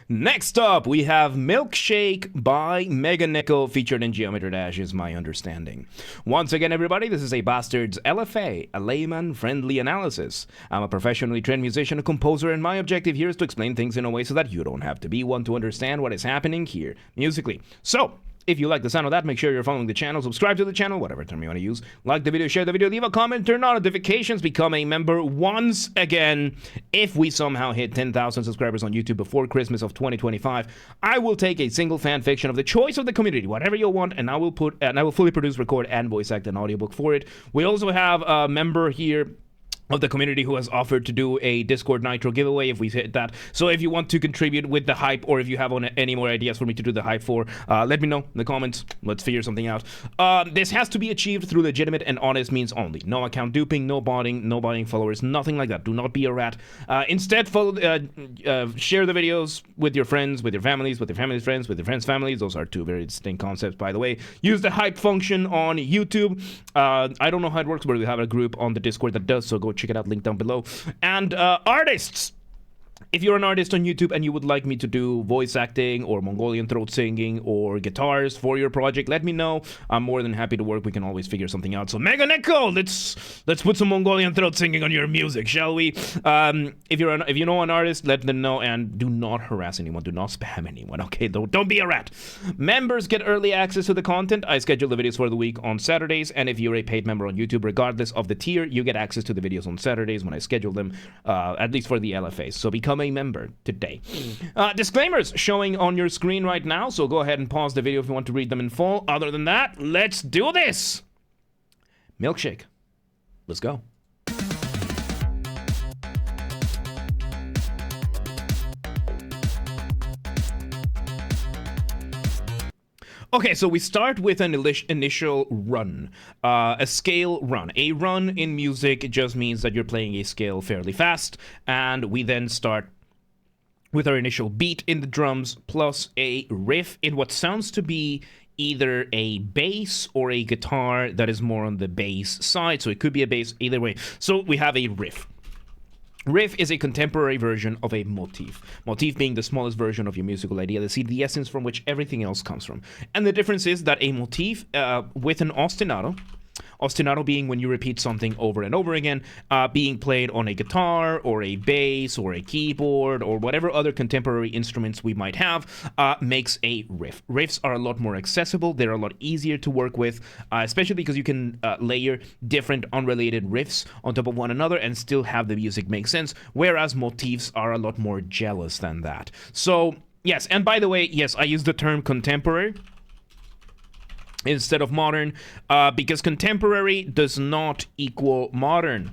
Next up, we have Milkshake by meganeko, featured in Geometry Dash, is my understanding. Once again, everybody, this is a Basterd's LFA, a layman-friendly analysis. I'm a professionally trained musician and composer, and my objective here is to explain things in a way so that you don't have to be one to understand what is happening here musically. So, if you like the sound of that, make sure you're following the channel, subscribe to the channel, whatever term you want to use. Like the video, share the video, leave a comment, turn on notifications, become a member once again. If we somehow hit 10,000 subscribers on YouTube before Christmas of 2025, I will take a single fan fiction of the choice of the community, whatever you want, and I will fully produce, record, and voice act an audiobook for it. We also have a member here of the community who has offered to do a Discord Nitro giveaway if we hit that. So if you want to contribute with the hype, or if you have any more ideas for me to do the hype for, let me know in the comments. Let's figure something out. This has to be achieved through legitimate and honest means only. No account duping, no botting, no buying followers, nothing like that. Do not be a rat. Instead, follow, share the videos with your friends, with your families, with your family's friends, with your friends' families. Those are two very distinct concepts, by the way. Use the hype function on YouTube. I don't know how it works, but we have a group on the Discord that does, so go check it out, link down below. And artists, if you're an artist on YouTube and you would like me to do voice acting or Mongolian throat singing or guitars for your project, let me know. I'm more than happy to work. We can always figure something out. So meganeko, let's put some Mongolian throat singing on your music, shall we? If you know an artist, let them know, and do not harass anyone. Do not spam anyone. Okay, don't be a rat. Members get early access to the content. I schedule the videos for the week on Saturdays, and if you're a paid member on YouTube, regardless of the tier, you get access to the videos on Saturdays when I schedule them, at least for the LFAs. So become a member today. Disclaimers showing on your screen right now, so go ahead and pause the video if you want to read them in full. Other than that, let's do this. Milkshake. Let's go. Okay, so we start with an initial run, a scale run. A run in music just means that you're playing a scale fairly fast, and we then start with our initial beat in the drums plus a riff in what sounds to be either a bass or a guitar that is more on the bass side, so it could be a bass either way. So we have a riff. Riff is a contemporary version of a motif. Motif being the smallest version of your musical idea, the essence from which everything else comes from. And the difference is that a motif with an ostinato being when you repeat something over and over again, being played on a guitar or a bass or a keyboard or whatever other contemporary instruments we might have, makes a riff. Riffs are a lot more accessible. They're a lot easier to work with, especially because you can layer different unrelated riffs on top of one another and still have the music make sense, whereas motifs are a lot more jealous than that. So, yes, and by the way, yes, I use the term contemporary instead of modern, because contemporary does not equal modern.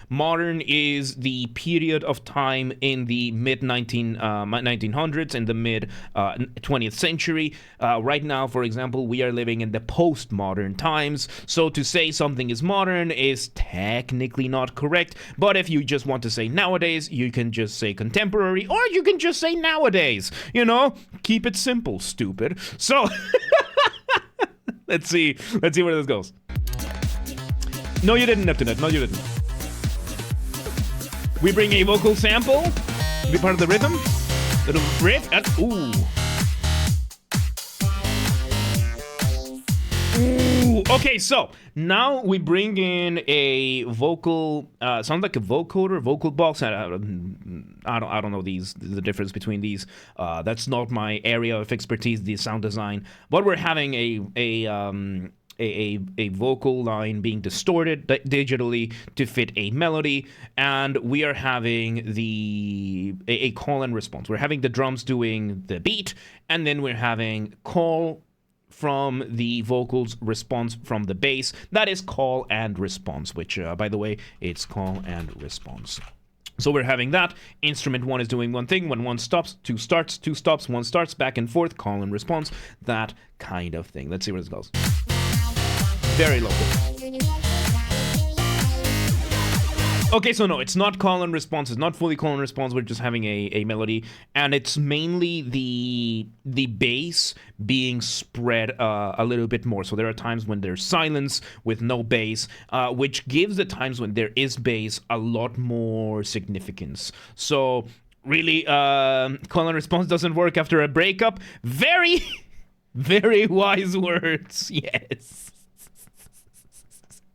Modern is the period of time in the mid-1900s, in the mid-20th century. Right now, for example, we are living in the post-modern times, so to say something is modern is technically not correct, but if you just want to say nowadays, you can just say contemporary, or you can just say nowadays, you know? Keep it simple, stupid. So... Let's see where this goes. No, you didn't, Neptune. No, you didn't. We bring a vocal sample to be part of the rhythm. Little riff. And, ooh. Ooh. Okay, so now we bring in a vocal. Sounds like a vocoder, vocal box. I don't know the difference between these. That's not my area of expertise, the sound design. But we're having a vocal line being distorted digitally to fit a melody, and we are having a call and response. We're having the drums doing the beat, and then we're having call from the vocals, response from the bass. That is call and response, which, by the way, it's call and response. So we're having that. Instrument one is doing one thing. When one stops, two starts, two stops, one starts, back and forth, call and response, that kind of thing. Let's see where this goes. Very local. Okay, so no, it's not call and response. It's not fully call and response. We're just having a melody, and it's mainly the bass being spread a little bit more. So there are times when there's silence with no bass, which gives the times when there is bass a lot more significance. So Really, call and response doesn't work after a breakup. Very, very wise words. Yes.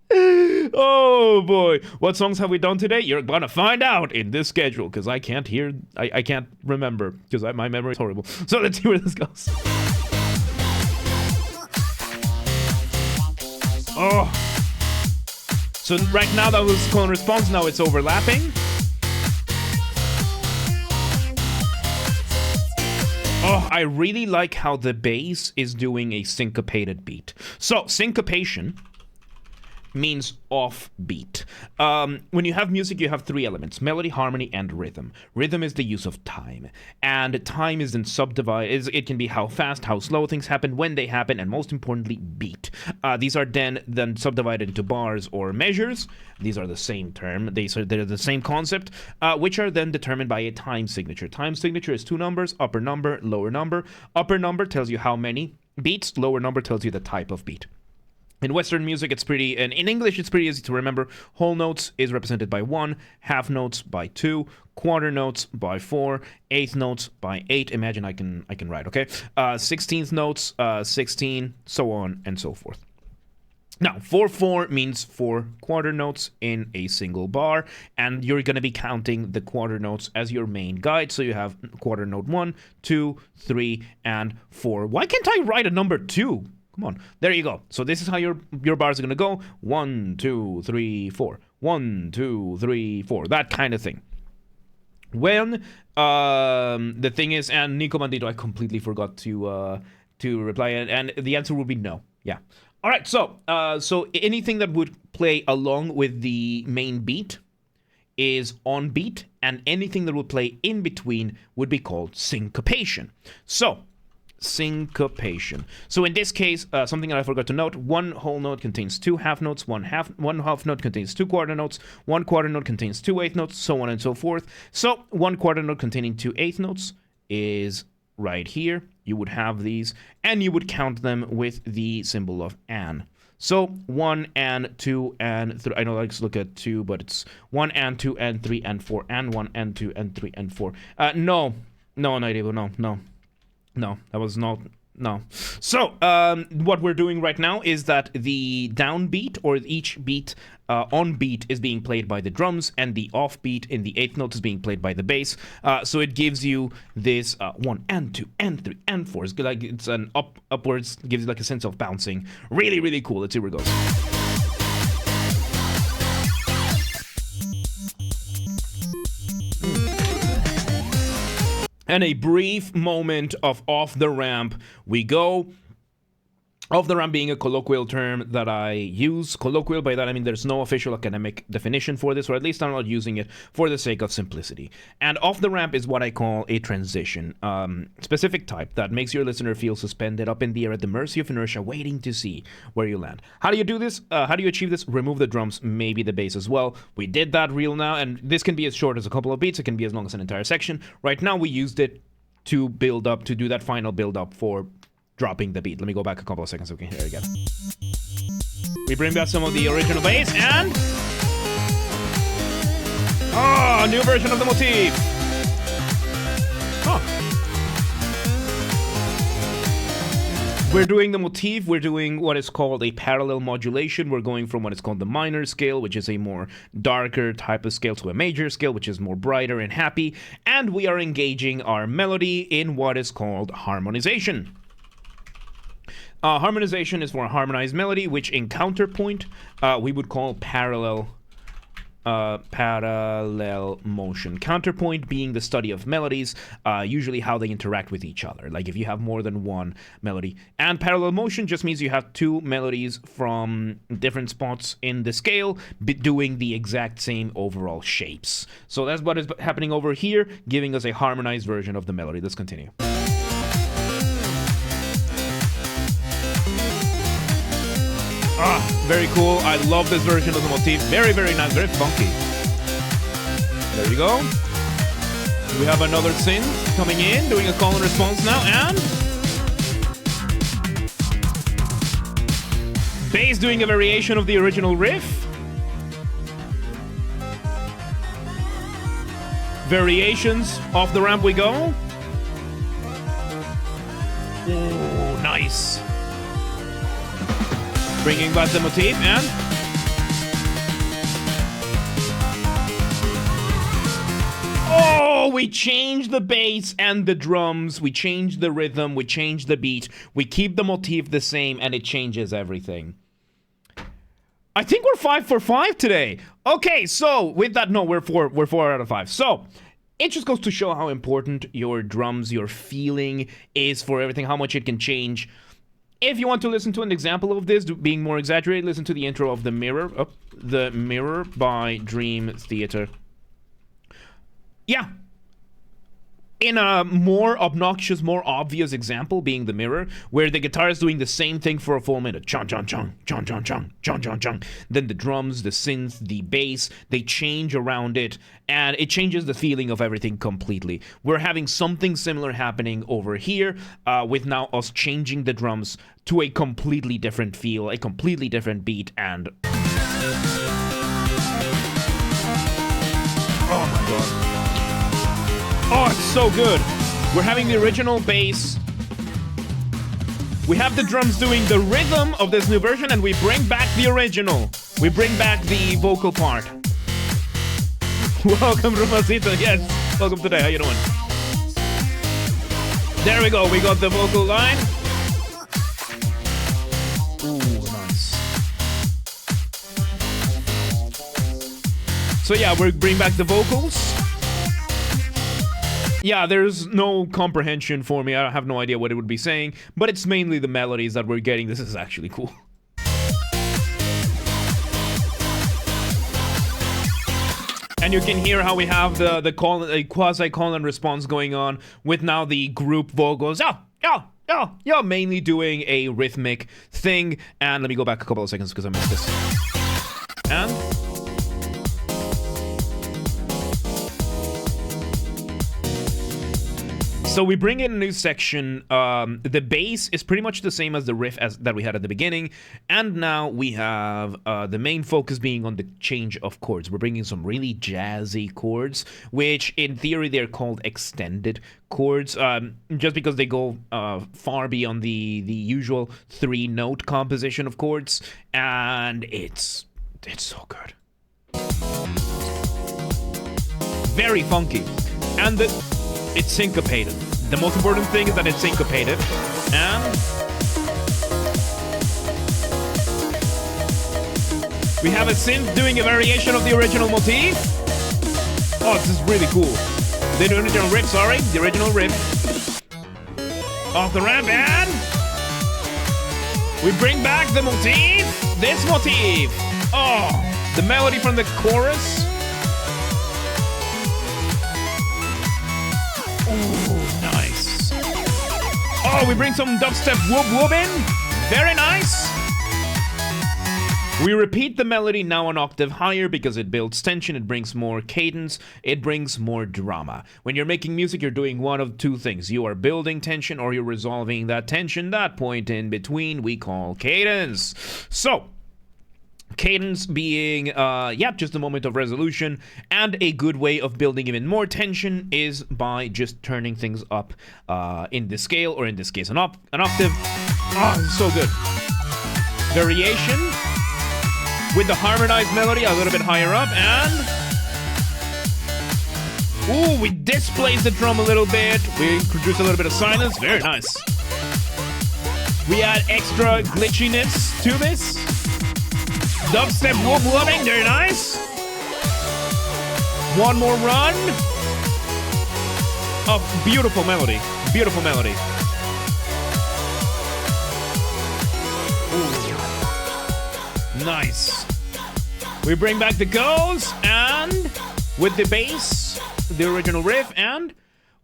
Oh boy, what songs have we done today? You're gonna find out in this schedule, because I can't hear, I can't remember, because my memory is horrible. So let's see where this goes. Oh, so right now that was call and response. Now it's overlapping. Oh, I really like how the bass is doing a syncopated beat. So syncopation means offbeat. When you have music, you have three elements: melody, harmony, and rhythm. Rhythm is the use of time, and time is then subdivided. It can be how fast, how slow things happen, when they happen, and most importantly, beat. These are then subdivided into bars or measures. These are the same term. They're the same concept, which are then determined by a time signature. Time signature is two numbers: upper number, lower number. Upper number tells you how many beats. Lower number tells you the type of beat. In Western music, and in English, it's pretty easy to remember. Whole notes is represented by 1, half notes by 2, quarter notes by 4, eighth notes by 8. Imagine I can write, okay? 16th notes, 16, so on and so forth. Now, 4/4 means 4 quarter notes in a single bar, and you're going to be counting the quarter notes as your main guide. So you have quarter note 1, 2, 3, and 4. Why can't I write a number 2? Come on. There you go. So this is how your bars are going to go. 1, 2, 3, 4. 1, 2, 3, 4. That kind of thing. When the thing is, and Nico Bandito, I completely forgot to reply, and the answer will be no. Yeah. All right. So anything that would play along with the main beat is on beat, and anything that would play in between would be called syncopation. So syncopation. So in this case, something that I forgot to note: one whole note contains 2 half notes, one half note contains 2 quarter notes, one quarter note contains 2 eighth notes, so on and so forth. So one quarter note containing 2 eighth notes is right here. You would have these, and you would count them with the symbol of an. So 1 and 2 and 3. I know I like to look at 2, but it's 1 and 2 and 3 and 4 and 1 and 2 and 3 and 4. No, that was not. No. So, what we're doing right now is that the downbeat, or each beat on beat, is being played by the drums, and the offbeat in the eighth note is being played by the bass. So it gives you this 1 and 2 and 3 and 4. It's like it's an upwards, gives you like a sense of bouncing. Really, really cool. Let's see where it goes. And a brief moment of off the ramp we go. Off the ramp being a colloquial term that I use. Colloquial, by that I mean there's no official academic definition for this, or at least I'm not using it for the sake of simplicity. And off the ramp is what I call a transition, specific type that makes your listener feel suspended up in the air at the mercy of inertia, waiting to see where you land. How do you do this? How do you achieve this? Remove the drums, maybe the bass as well. We did that real now, and this can be as short as a couple of beats. It can be as long as an entire section. Right now we used it to build up, to do that final build up for dropping the beat. Let me go back a couple of seconds so we can hear it again. We bring back some of the original bass, and a new version of the motif. We're doing the motif, we're doing what is called a parallel modulation. We're going from what is called the minor scale, which is a more darker type of scale, to a major scale, which is more brighter and happy. And we are engaging our melody in what is called harmonization. Harmonization is for a harmonized melody, which in counterpoint we would call parallel motion. Counterpoint being the study of melodies, usually how they interact with each other, like if you have more than one melody. And parallel motion just means you have 2 melodies from different spots in the scale doing the exact same overall shapes. So that's what is happening over here, giving us a harmonized version of the melody. Let's continue. Very cool. I love this version of the motif. Very, very nice. Very funky. There you go. We have another synth coming in, doing a call and response now, and bass doing a variation of the original riff. Variations. Off the ramp we go. Oh, nice. Bringing back the motif and... Oh, we change the bass and the drums. We change the rhythm. We change the beat. We keep the motif the same and it changes everything. I think we're 5 for 5 today. Okay, so with that, no, we're 4 out of 5. So it just goes to show how important your drums, your feeling is for everything, how much it can change. If you want to listen to an example of this being more exaggerated, listen to the intro of The Mirror. Oh, The Mirror by Dream Theater. Yeah. In a more obnoxious, more obvious example being The Mirror, where the guitar is doing the same thing for a full minute. Chong, chong, chong, chong, chong, chong, chong, chong, chong. Then the drums, the synth, the bass, they change around it, and it changes the feeling of everything completely. We're having something similar happening over here, with now us changing the drums to a completely different feel, a completely different beat, and... Oh my god. Oh, it's so good. We're having the original bass. We have the drums doing the rhythm of this new version, and we bring back the original. We bring back the vocal part. Welcome, Romacito. Yes, welcome today. How you doing? There we go. We got the vocal line. Ooh, nice. So yeah, we bring back the vocals. Yeah, there's no comprehension for me. I have no idea what it would be saying, but it's mainly the melodies that we're getting. This is actually cool. And you can hear how we have the quasi call and response going on with now the group vocals. Yeah, mainly doing a rhythmic thing. And let me go back a couple of seconds because I missed this. And... so we bring in a new section. The bass is pretty much the same as the riff that we had at the beginning. And now we have the main focus being on the change of chords. We're bringing some really jazzy chords, which in theory they're called extended chords, just because they go far beyond the usual 3-note composition of chords. And it's so good. Very funky. And it's syncopated. The most important thing is that it's syncopated. And we have a synth doing a variation of the original motif. Oh, this is really cool. The original riff, sorry. The original riff. Off the ramp, and we bring back the motif. This motif. Oh, the melody from the chorus. Oh, nice. Oh, we bring some dubstep whoop whoop in. Very nice. We repeat the melody now an octave higher because it builds tension, it brings more cadence, it brings more drama. When you're making music, you're doing one of two things. You are building tension or you're resolving that tension. That point in between we call cadence. So, cadence being, just a moment of resolution, and a good way of building even more tension is by just turning things up in the scale, or in this case, an octave. Oh, this is so good. Variation with the harmonized melody a little bit higher up, and ooh, we displace the drum a little bit. We introduce a little bit of silence. Very nice. We add extra glitchiness to this. Dubstep whoop whooping, very nice. One more run. Oh, beautiful melody. Beautiful melody. Ooh. Nice. We bring back the goes, and with the bass, the original riff, and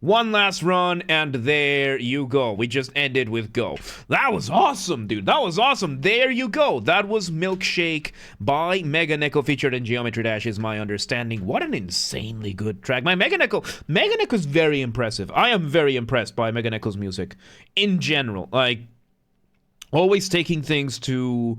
one last run, and there you go. We just ended with go. That was awesome, dude. That was awesome. There you go. That was Milkshake by meganeko, featured in Geometry Dash, is my understanding. What an insanely good track. meganeko is very impressive. I am very impressed by meganeko's music in general. Like, always taking things to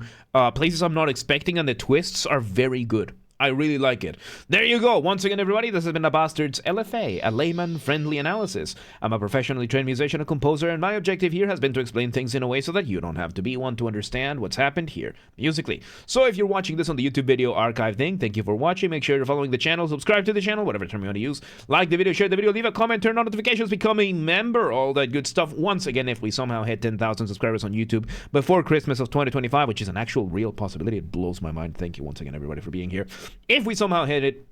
places I'm not expecting, and the twists are very good. I really like it. There you go. Once again, everybody, this has been a Basterd's LFA, a layman-friendly analysis. I'm a professionally trained musician and composer, and my objective here has been to explain things in a way so that you don't have to be one to understand what's happened here musically. So if you're watching this on the YouTube video archive thing, thank you for watching. Make sure you're following the channel, subscribe to the channel, whatever term you want to use. Like the video, share the video, leave a comment, turn on notifications, become a member, all that good stuff. Once again, if we somehow hit 10,000 subscribers on YouTube before Christmas of 2025, which is an actual real possibility, it blows my mind. Thank you once again, everybody, for being here. If we somehow hit it,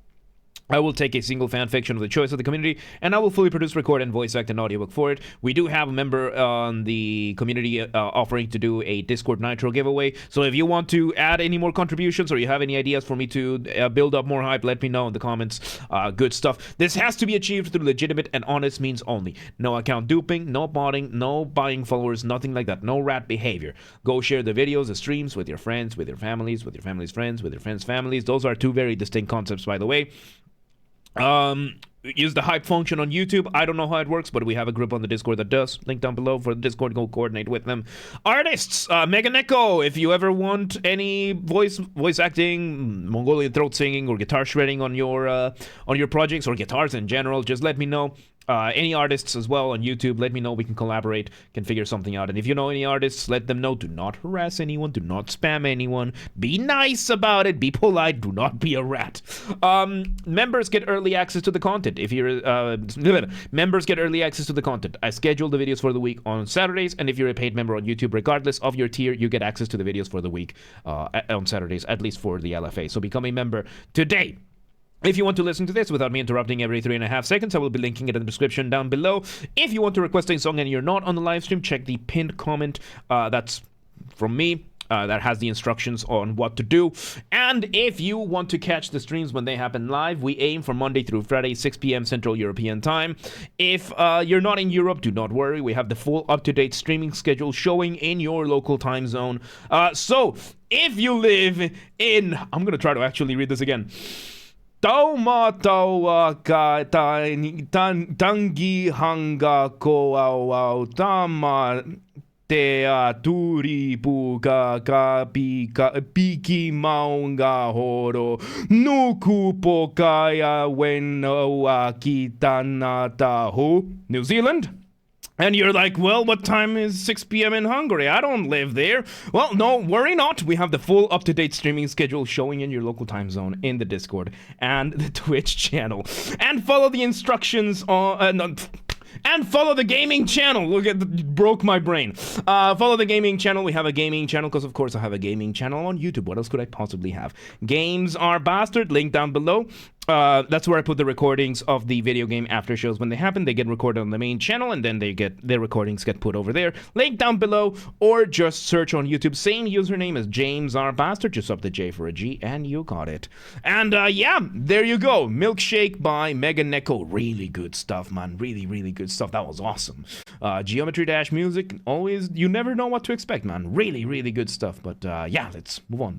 I will take a single fan fiction of the choice of the community, and I will fully produce, record, and voice act an audiobook for it. We do have a member on the community offering to do a Discord Nitro giveaway, so if you want to add any more contributions or you have any ideas for me to build up more hype, let me know in the comments. Good stuff. This has to be achieved through legitimate and honest means only. No account duping, no botting, no buying followers, nothing like that. No rat behavior. Go share the videos, the streams with your friends, with your families, with your family's friends, with your friends' families. Those are two very distinct concepts, by the way. Use the hype function on YouTube. I don't know how it works, but we have a group on the Discord that does. Link down below for the Discord. Go coordinate with them. Artists, meganeko. If you ever want any voice acting, Mongolian throat singing, or guitar shredding on your projects, or guitars in general, just let me know. Any artists as well on YouTube, let me know. We can collaborate, can figure something out. And if you know any artists, let them know. Do not harass anyone, do not spam anyone, be nice about it, be polite, do not be a rat. Members get early access to the content. If you're members get early access to the content. I schedule the videos for the week on Saturdays, and if you're a paid member on YouTube, regardless of your tier, you get access to the videos for the week on Saturdays, at least for the LFA. So become a member today. If you want to listen to this without me interrupting every 3.5 seconds, I will be linking it in the description down below. If you want to request a song and you're not on the live stream, check the pinned comment. That's from me. That has the instructions on what to do. And if you want to catch the streams when they happen live, we aim for Monday through Friday, 6 p.m. Central European Time. If you're not in Europe, do not worry. We have the full up-to-date streaming schedule showing in your local time zone. So if you live in... I'm going to try to actually read this again. Taumataua ka tangi hanga ko au tama te turi puka ka piki maunga horo nuku pokaya weno kitanata ho. New Zealand. And you're like, well, what time is 6 p.m. in Hungary? I don't live there. Well, no, worry not. We have the full up-to-date streaming schedule showing in your local time zone in the Discord and the Twitch channel. And follow the instructions on... and follow the gaming channel. Look at broke my brain. Follow the gaming channel. We have a gaming channel because, of course, I have a gaming channel on YouTube. What else could I possibly have? Games are Basterd. Link down below. That's where I put the recordings of the video game after shows when they happen. They get recorded on the main channel, and then their recordings get put over there. Link down below, or just search on YouTube. Same username as James R. Basterd. Just up the J for a G, and you got it. And yeah, there you go. Milkshake by meganeko. Really good stuff, man. Really, really good stuff. That was awesome. Geometry Dash music. Always, you never know what to expect, man. Really, really good stuff. But yeah, let's move on.